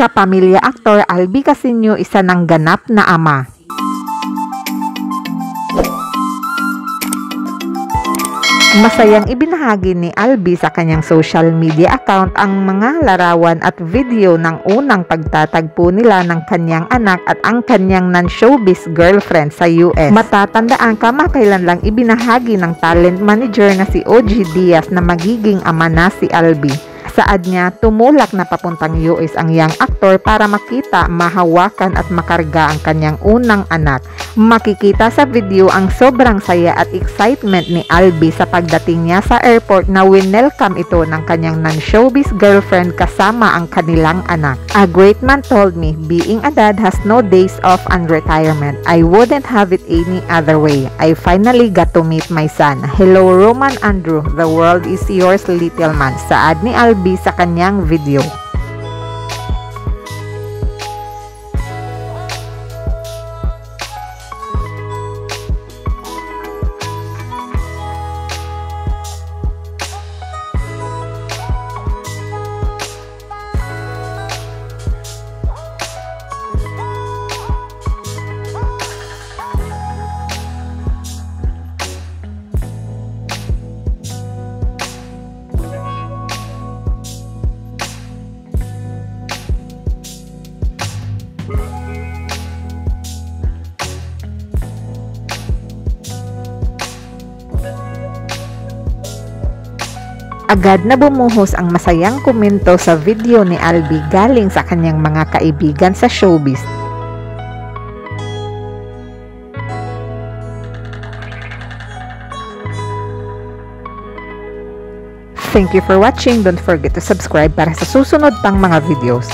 Kapamilya aktor Albi Casino, isa ng ganap na ama. Masayang ibinahagi ni Albi sa kanyang social media account ang mga larawan at video ng unang pagtatagpo nila ng kanyang anak at ang kanyang non-showbiz girlfriend sa US. Matatandaan, kamakailan lang ibinahagi ng talent manager na si OG Diaz na magiging ama na si Albi. Saad niya, tumulak na papuntang US ang young actor para makita, mahawakan at makarga ang kanyang unang anak. Makikita sa video ang sobrang saya at excitement ni Albi sa pagdating niya sa airport na winelcome ito ng kanyang non-showbiz girlfriend kasama ang kanilang anak. A great man told me, being a dad has no days off and retirement. I wouldn't have it any other way. I finally got to meet my son. Hello Roman Andrew, the world is yours little man. Saad ni Albi sa kanyang video. Agad na bumuhos ang masayang komento sa video ni Albi galing sa kanyang mga kaibigan sa showbiz. Thank you for watching. Don't forget to subscribe para sa susunod pang mga videos.